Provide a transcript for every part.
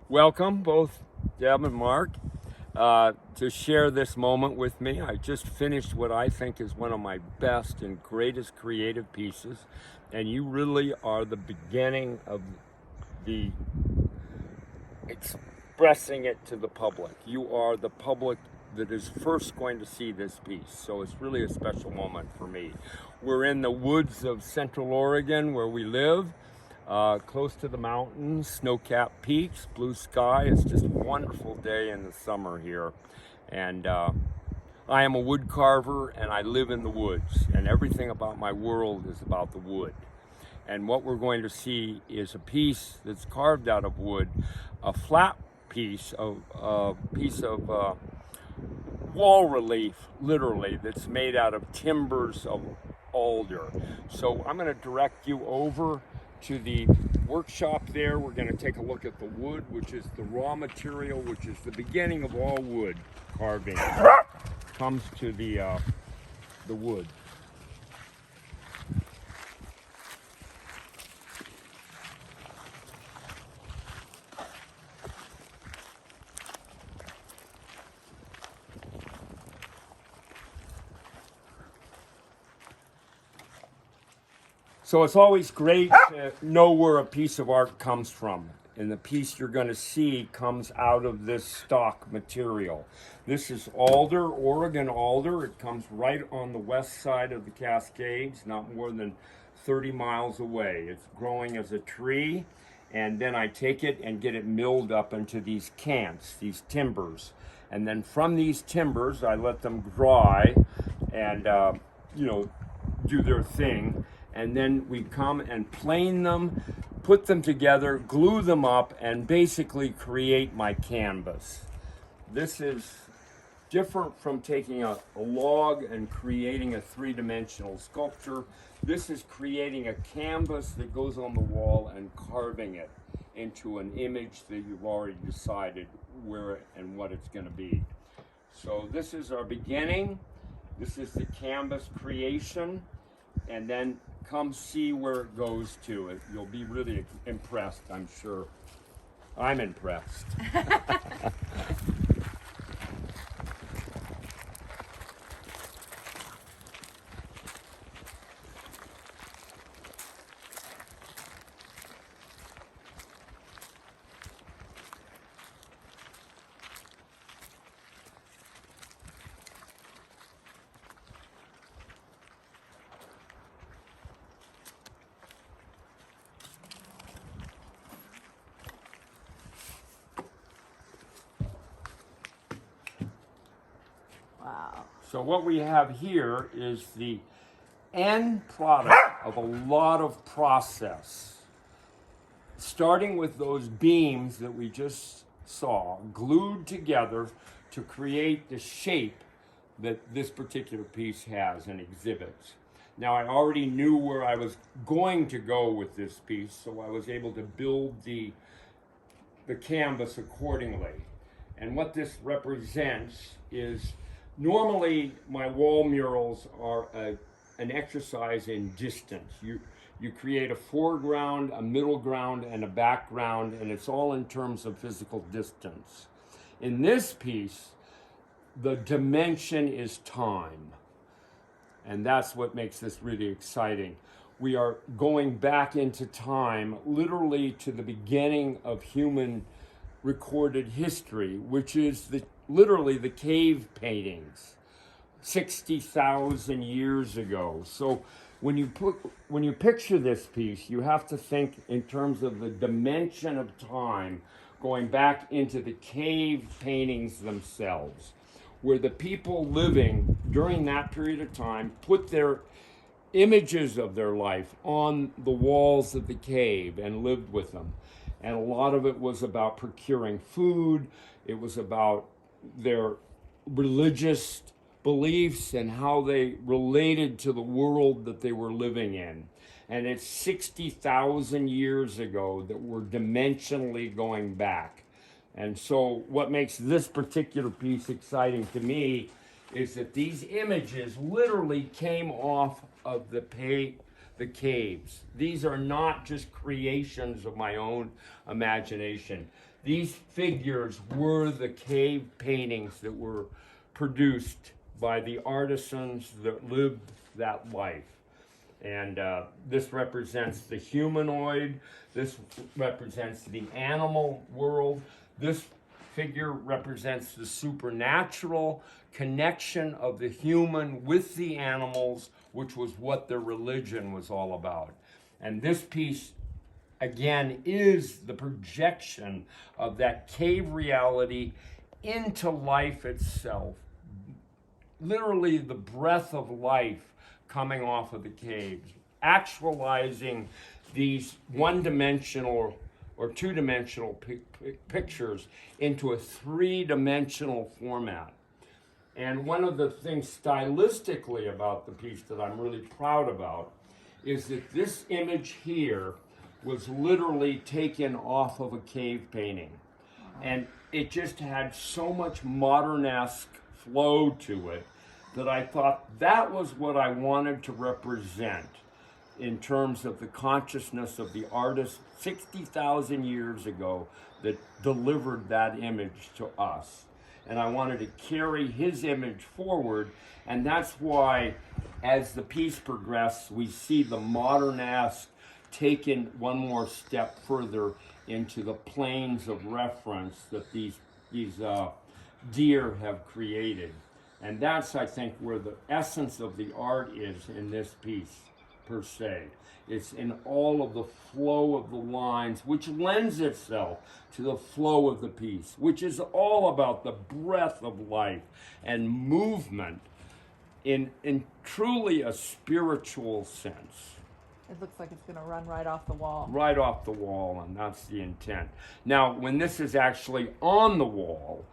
Welcome, both Deb and Mark, to share this moment with me. I just finished what I think is one of my best and greatest creative pieces, and you really are the beginning of the expressing it to the public. You are the public that is first going to see this piece, so it's really a special moment for me. We're in the woods of Central Oregon where we live. Close to the mountains, snow-capped peaks, blue sky. It's just a wonderful day in the summer here. And I am a wood carver and I live in the woods, and everything about my world is about the wood. And what we're going to see is a piece that's carved out of wood, a flat piece of wall relief, literally, that's made out of timbers of alder. So I'm going to direct you over to the workshop there. We're going to take a look at the wood, which is the raw material, which is the beginning of all wood carving. Comes to the wood. So it's always great to know where a piece of art comes from. And the piece you're going to see comes out of this stock material. This is alder, Oregon alder. It comes right on the west side of the Cascades, not more than 30 miles away. It's growing as a tree, and then I take it and get it milled up into these cants, these timbers. And then from these timbers, I let them dry and, do their thing. And then we come and plane them, put them together, glue them up, and basically create my canvas. This is different from taking a log and creating a three-dimensional sculpture. This is creating a canvas that goes on the wall and carving it into an image that you've already decided where and what it's going to be. So this is our beginning. This is the canvas creation. And then come see where it goes to. You'll be really impressed, I'm sure. I'm impressed. Wow. So what we have here is the end product of a lot of process. Starting with those beams that we just saw, glued together to create the shape that this particular piece has and exhibits. Now, I already knew where I was going to go with this piece, so I was able to build the canvas accordingly. And what this represents is, normally my wall murals are an exercise in distance. You create a foreground, a middle ground, and a background, and it's all in terms of physical distance. In this piece, the dimension is time. And that's what makes this really exciting. We are going back into time, literally to the beginning of human recorded history, which is literally the cave paintings 60,000 years ago. So when you picture this piece, you have to think in terms of the dimension of time, going back into the cave paintings themselves, where the people living during that period of time put their images of their life on the walls of the cave and lived with them. And a lot of it was about procuring food. It was about their religious beliefs and how they related to the world that they were living in. And it's 60,000 years ago that we're dimensionally going back. And so what makes this particular piece exciting to me is that these images literally came off of the the caves. These are not just creations of my own imagination. These figures were the cave paintings that were produced by the artisans that lived that life. And this represents the humanoid, this represents the animal world, this figure represents the supernatural connection of the human with the animals, which was what their religion was all about. And this piece, again, is the projection of that cave reality into life itself. Literally the breath of life coming off of the caves, actualizing these one-dimensional or two-dimensional pictures into a three-dimensional format. And one of the things stylistically about the piece that I'm really proud about is that this image here was literally taken off of a cave painting. And it just had so much modern-esque flow to it that I thought that was what I wanted to represent in terms of the consciousness of the artist 60,000 years ago that delivered that image to us. And I wanted to carry his image forward, and that's why as the piece progressed, we see the modern-esque taken one more step further into the planes of reference that these deer have created. And that's, I think, where the essence of the art is in this piece, per se. It's in all of the flow of the lines, which lends itself to the flow of the piece, which is all about the breath of life and movement in truly a spiritual sense. It looks like it's going to run right off the wall. Right off the wall, and that's the intent. Now, when this is actually on the wall,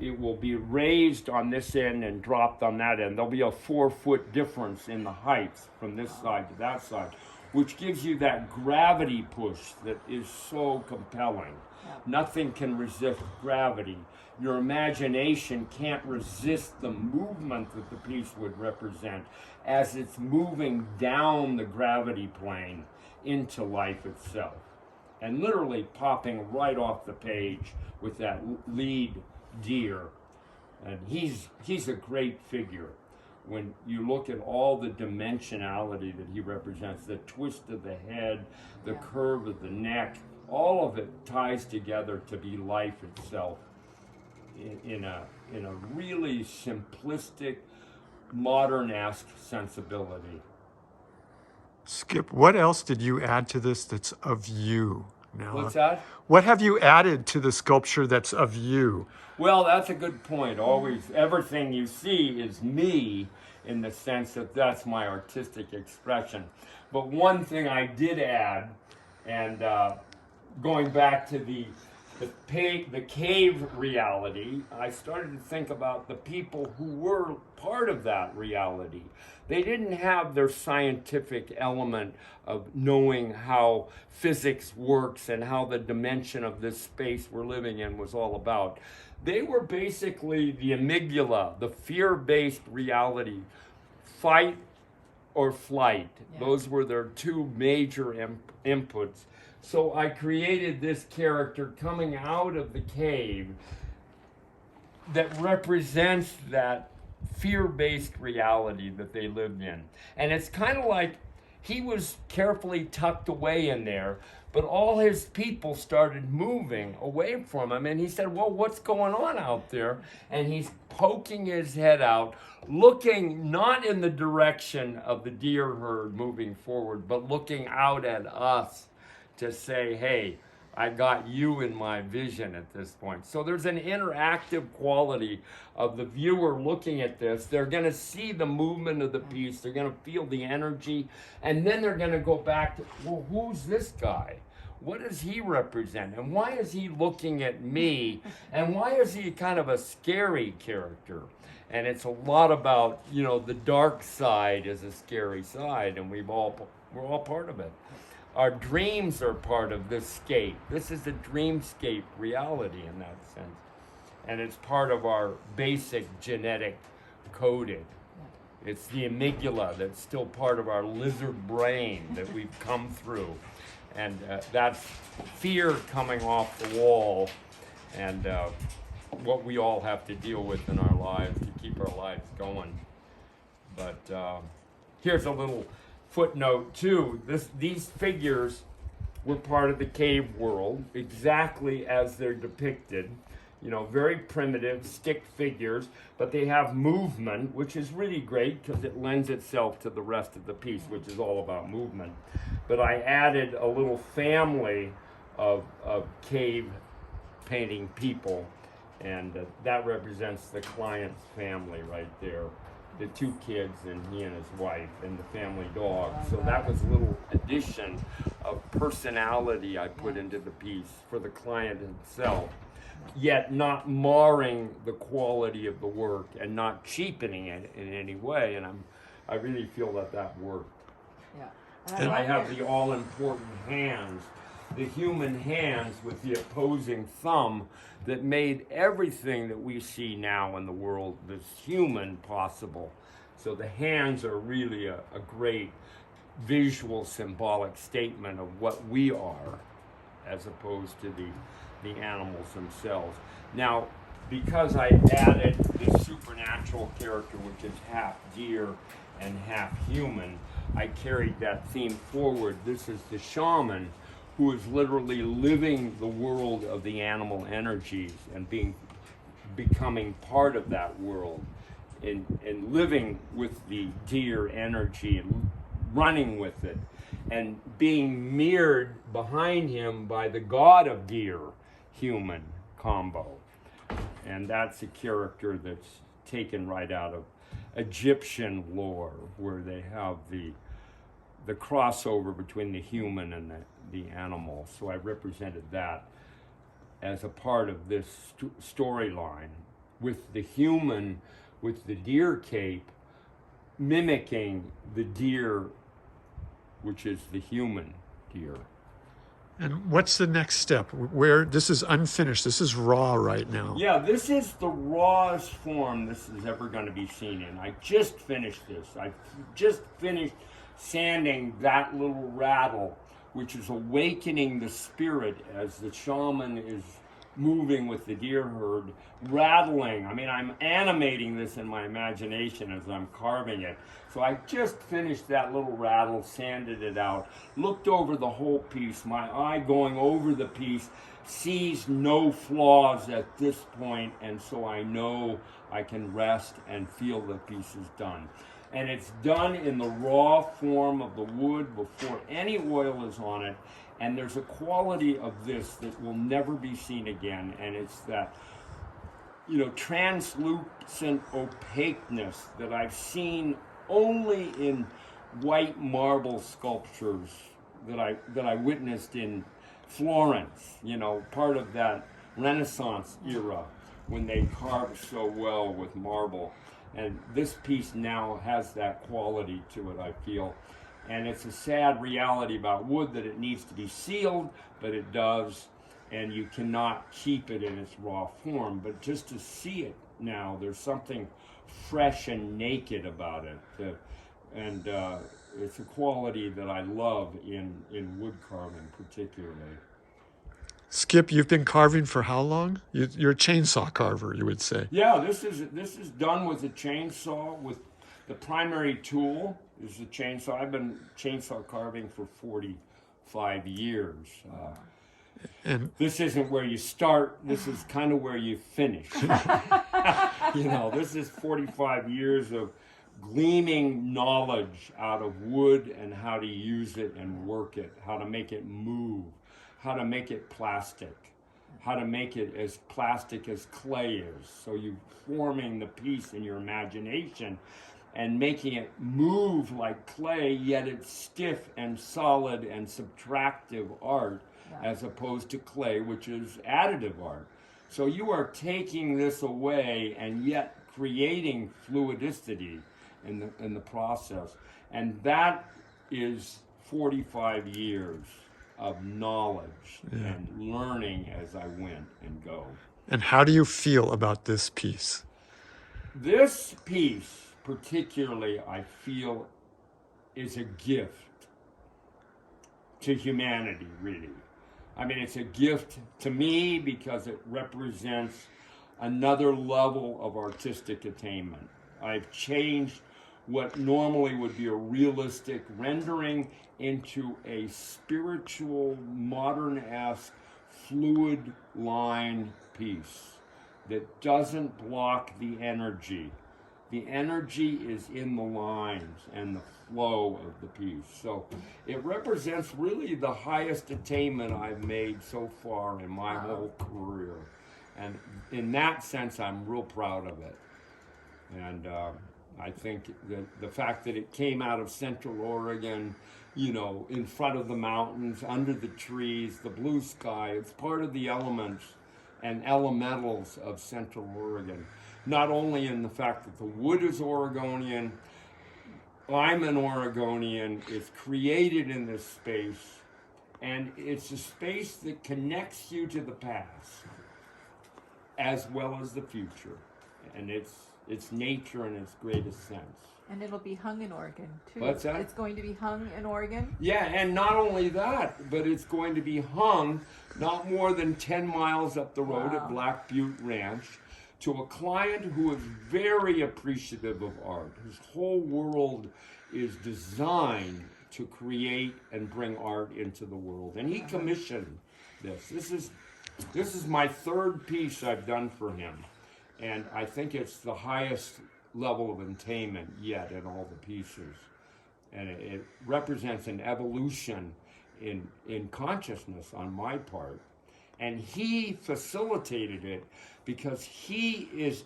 it will be raised on this end and dropped on that end. There'll be a 4-foot difference in the heights from this side to that side, which gives you that gravity push that is so compelling. Yeah. Nothing can resist gravity. Your imagination can't resist the movement that the piece would represent as it's moving down the gravity plane into life itself. And literally popping right off the page with that lead deer. And he's a great figure. When you look at all the dimensionality that he represents, the twist of the head, the curve of the neck, all of it ties together to be life itself in a really simplistic, modern-esque sensibility. Skip, what else did you add to this that's of you? Now, What's that? what have you added to the sculpture that's of you? Well, that's a good point. Always, everything you see is me in the sense that that's my artistic expression. But one thing I did add, and going back to the cave reality, I started to think about the people who were part of that reality. They didn't have their scientific element of knowing how physics works and how the dimension of this space we're living in was all about. They were basically the amygdala, the fear-based reality, fight or flight. Yeah. Those were their two major inputs. So I created this character coming out of the cave that represents that fear-based reality that they lived in. And it's kind of like he was carefully tucked away in there, but all his people started moving away from him. And he said, well, what's going on out there? And he's poking his head out, looking not in the direction of the deer herd moving forward, but looking out at us to say, hey, I got you in my vision at this point. So there's an interactive quality of the viewer looking at this. They're going to see the movement of the piece. They're going to feel the energy. And then they're going to go back to, well, who's this guy? What does he represent? And why is he looking at me? And why is he kind of a scary character? And it's a lot about, you know, the dark side is a scary side, and we're all part of it. Our dreams are part of this scape. This is a dreamscape reality in that sense. And it's part of our basic genetic coding. It's the amygdala that's still part of our lizard brain that we've come through. And that's fear coming off the wall, and what we all have to deal with in our lives to keep our lives going. But here's a little footnote too. These figures were part of the cave world, exactly as they're depicted. You know, very primitive stick figures, but they have movement, which is really great because it lends itself to the rest of the piece, which is all about movement. But I added a little family of cave painting people, and that represents the client's family right there. The 2 kids and he and his wife and the family dog. So that was a little addition of personality I put into the piece for the client himself, yet not marring the quality of the work and not cheapening it in any way. And I really feel that worked. Yeah. And I have the all-important hands, the human hands with the opposing thumb that made everything that we see now in the world that's human possible. So the hands are really a great visual symbolic statement of what we are as opposed to the animals themselves. Now, because I added this supernatural character, which is half deer and half human, I carried that theme forward. This is the shaman, who is literally living the world of the animal energies and becoming part of that world, and living with the deer energy and running with it, and being mirrored behind him by the god of deer human combo. And that's a character that's taken right out of Egyptian lore, where they have the crossover between the human and the animal. So I represented that as a part of this storyline, with the human with the deer cape mimicking the deer, which is the human deer. And what's the next step? Where this is unfinished, this is raw right now. Yeah, this is the rawest form this is ever going to be seen in. I just finished this. I just finished sanding that little rattle, which is awakening the spirit as the shaman is moving with the deer herd, rattling. I mean, I'm animating this in my imagination as I'm carving it. So I just finished that little rattle, sanded it out, looked over the whole piece. My eye going over the piece sees no flaws at this point, and so I know I can rest and feel the piece is done. And it's done in the raw form of the wood before any oil is on it. And there's a quality of this that will never be seen again, and it's that, you know, translucent opaqueness that I've seen only in white marble sculptures that I witnessed in Florence, you know, part of that Renaissance era when they carved so well with marble. And this piece now has that quality to it, I feel. And it's a sad reality about wood that it needs to be sealed, but it does, and you cannot keep it in its raw form. But just to see it now, there's something fresh and naked about it. And it's a quality that I love in wood carving particularly. Skip, you've been carving for how long? You're a chainsaw carver, you would say. Yeah, this is done with a chainsaw. With the primary tool is the chainsaw. I've been chainsaw carving for 45 years. And this isn't where you start. This is kind of where you finish. You know, this is 45 years of gleaming knowledge out of wood and how to use it and work it, how to make it move, how to make it plastic, how to make it as plastic as clay is. So you're forming the piece in your imagination and making it move like clay, yet it's stiff and solid and subtractive art, as opposed to clay, which is additive art. So you are taking this away and yet creating fluidicity in the process. And that is 45 years of knowledge and learning as I went and go. how do you feel about this piece? This piece particularly, I feel, is a gift to humanity, really. I mean, it's a gift to me because it represents another level of artistic attainment. I've changed what normally would be a realistic rendering into a spiritual, modern-esque, fluid line piece that doesn't block the energy. The energy is in the lines and the flow of the piece. So it represents really the highest attainment I've made so far in my whole career. And in that sense, I'm real proud of it. And I think the fact that it came out of Central Oregon, you know, in front of the mountains, under the trees, the blue sky, it's part of the elements and elementals of Central Oregon. Not only in the fact that the wood is Oregonian, I'm an Oregonian, it's created in this space, and it's a space that connects you to the past as well as the future. And it's nature in its greatest sense. And it'll be hung in Oregon, too. What's that? It's going to be hung in Oregon? Yeah, and not only that, but it's going to be hung not more than 10 miles up the road at Black Butte Ranch to a client who is very appreciative of art. His whole world is designed to create and bring art into the world. And he commissioned this. This is my third piece I've done for him. And I think it's the highest level of attainment yet in all the pieces. And it represents an evolution in consciousness on my part. And he facilitated it because he is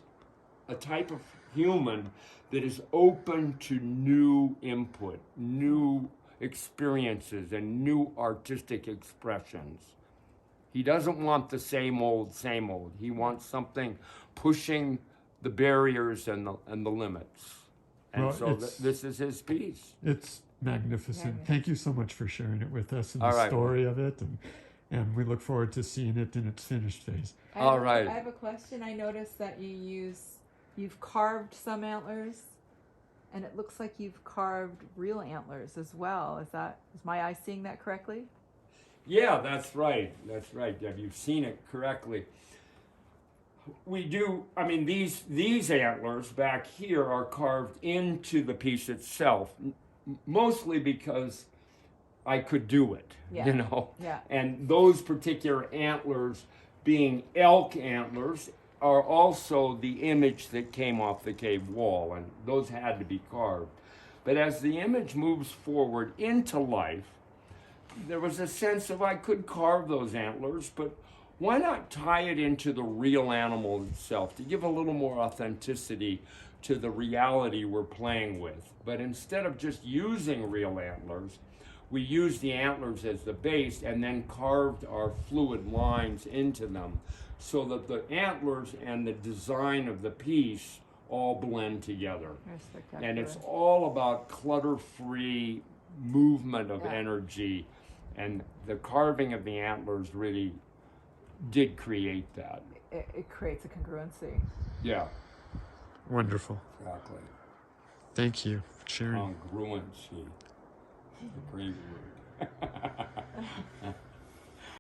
a type of human that is open to new input, new experiences, and new artistic expressions. He doesn't want the same old, same old. He wants something pushing the barriers and the limits. And Well, so this is his piece. It's magnificent. Thank you so much for sharing it with us and All the right. story of it. And we look forward to seeing it in its finished phase. All right. I have a question. I noticed that you've carved some antlers, and it looks like you've carved real antlers as well. Is my eye seeing that correctly? Yeah, that's right. That's right, Deb. You've seen it correctly. We do, I mean, these antlers back here are carved into the piece itself, mostly because I could do it, you know? Yeah. And those particular antlers, being elk antlers, are also the image that came off the cave wall, and those had to be carved. But as the image moves forward into life, there was a sense of I could carve those antlers, but why not tie it into the real animal itself to give a little more authenticity to the reality we're playing with? But instead of just using real antlers, we used the antlers as the base and then carved our fluid lines into them so that the antlers and the design of the piece all blend together. And it's all about clutter-free movement of energy, and the carving of the antlers really did create that. It creates a congruency. Yeah. Wonderful. Exactly. Thank you for sharing. Congruency. A great word.